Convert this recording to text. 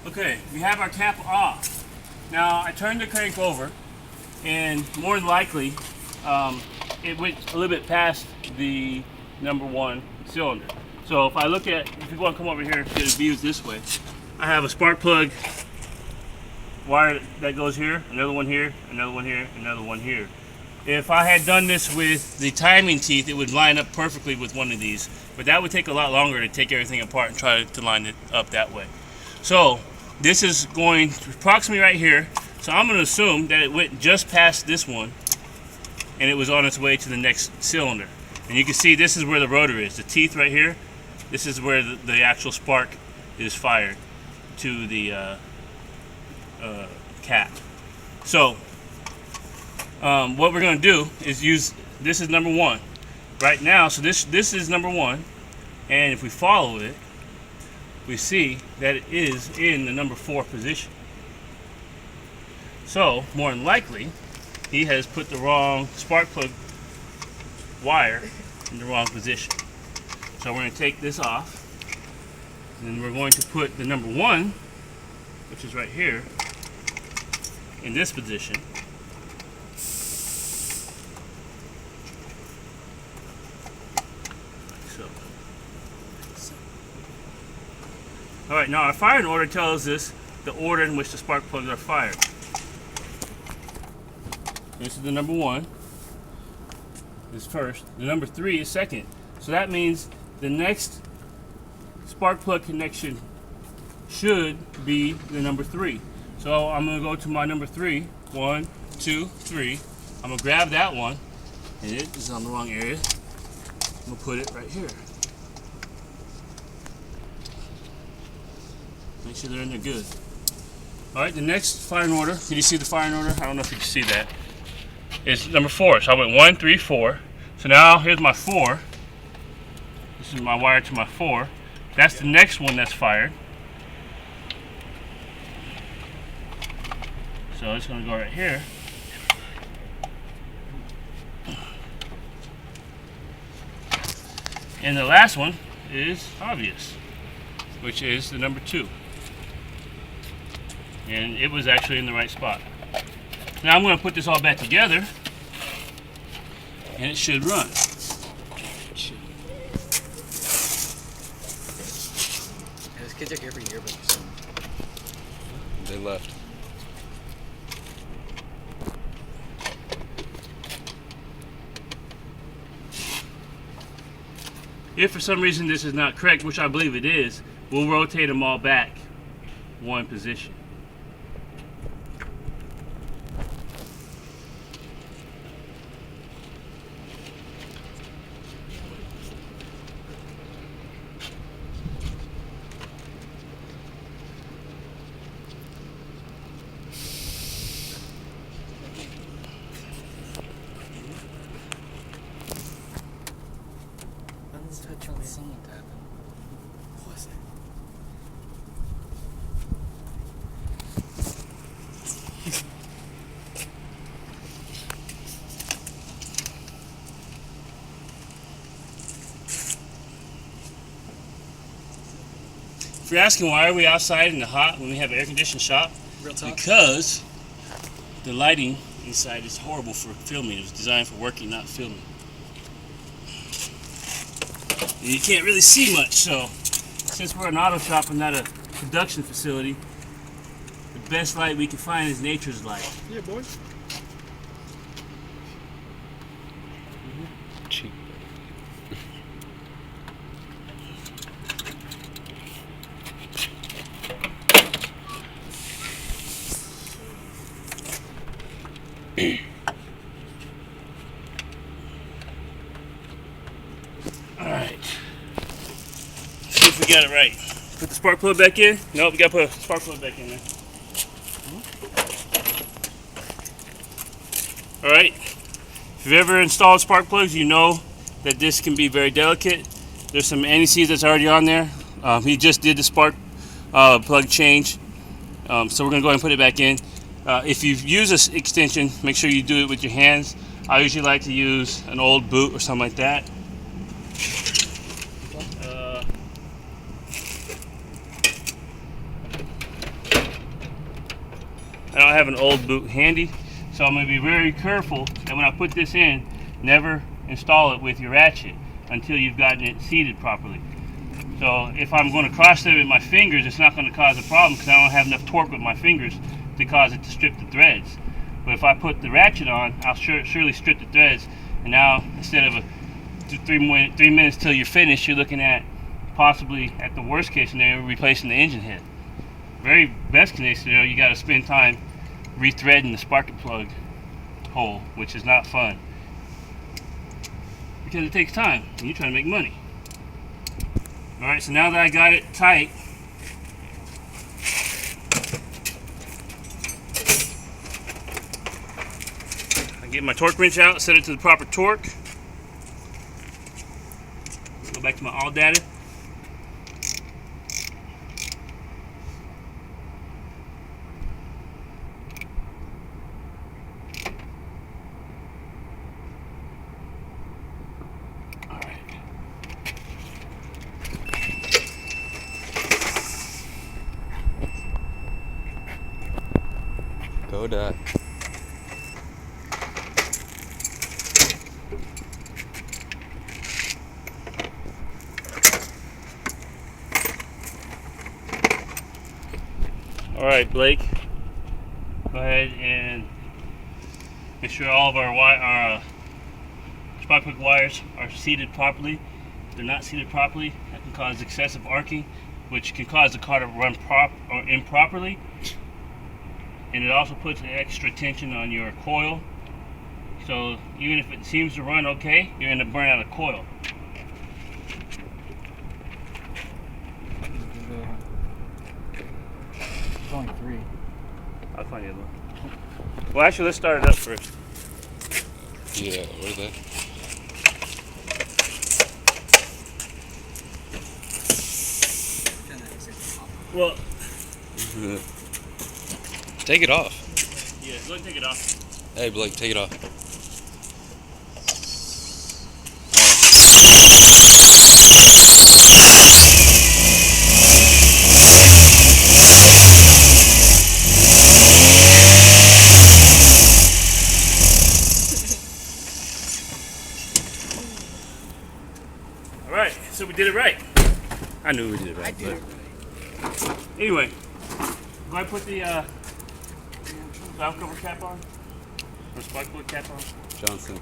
Okay, we have our cap off. Now I turned the crank over, and more than likely, it went a little bit past the number 1 cylinder. So if I look at, if you want to come over here, get a view this way, I have a spark plug wire that goes here, another one here, another one here, another one here. If I had done this with the timing teeth, it would line up perfectly with one of these, but that would take a lot longer to take everything apart and try to line it up that way. So this is going approximately right here, so I'm going to assume that it went just past this one and it was on its way to the next cylinder. And you can see this is where the rotor is, the teeth right here. This is where the actual spark is fired to the cap. So what we're going to do is use, this is number 1 right now, so this is number 1, and if we follow it, we see that it is in the number 4 position. So more than likely he has put the wrong spark plug wire in the wrong position. So we're going to take this off, and then we're going to put the number 1, which is right here, in this position. Alright, now our firing order tells us the order in which the spark plugs are fired. This is the number 1, is first. The number 3 is second. So that means the next spark plug connection should be the number 3. So I'm going to go to my number 3. 1, 2, 3. I'm going to grab that one, and it is on the wrong area. I'm going to put it right here. Make sure they're in there good. Alright, the next firing order, can you see the firing order? I don't know if you can see that. It's number 4. So I went 1, 3, 4. So now here's my 4. This is my wire to my 4. That's the next one that's fired. So it's going to go right here. And the last one is obvious, which is the number 2. And it was actually in the right spot. Now I'm going to put this all back together, and it should run. Those kids are here for yearbooks. They left. If for some reason this is not correct, which I believe it is, we'll rotate them all back 1 position. Someone tapping. What was If you're asking why are we outside in the hot when we have an air-conditioned shop, Real talk? because the lighting inside is horrible for filming. It was designed for working, not filming. And you can't really see much, so since we're an auto shop and not a production facility, the best light we can find is nature's light. Yeah, boys. Cheap. Alright. See if we got it right. Put the spark plug back in. Nope, we gotta put a spark plug back in there. Alright. If you've ever installed spark plugs, you know that this can be very delicate. There's some anti-seize that's already on there. He just did the spark plug change. So we're gonna go ahead and put it back in. If you use this extension, make sure you do it with your hands. I usually like to use an old boot or something like that. I don't have an old boot handy, so I'm going to be very careful that when I put this in, never install it with your ratchet until you've gotten it seated properly. So if I'm going to cross thread with my fingers, it's not going to cause a problem because I don't have enough torque with my fingers to cause it to strip the threads. But if I put the ratchet on, I'll surely strip the threads. And now, instead of 3 minutes till you're finished, you're looking at possibly, at the worst case scenario, replacing the engine head. Very best case scenario, you got to spend time rethreading the spark plug hole, which is not fun because it takes time and you're trying to make money. Alright, so now that I got it tight, I get my torque wrench out, set it to the proper torque. Go back to my all data. Go Dad. Alright, Blake, go ahead and make sure all of our spark plug wires are seated properly. If they're not seated properly, that can cause excessive arcing, which can cause the car to run improperly. And it also puts an extra tension on your coil. So even if it seems to run okay, you're going to burn out a coil. There's only 3. I'll find the other one. Well, actually, let's start it up first. Yeah, where's that? Well, Take it off. yeah, go ahead and take it off. Hey Blake, take it off. Alright, so we did it right. I knew we did it right. I did it right. Anyway, go ahead and put the valve cover cap on. Or spark plug cap on. Johnson.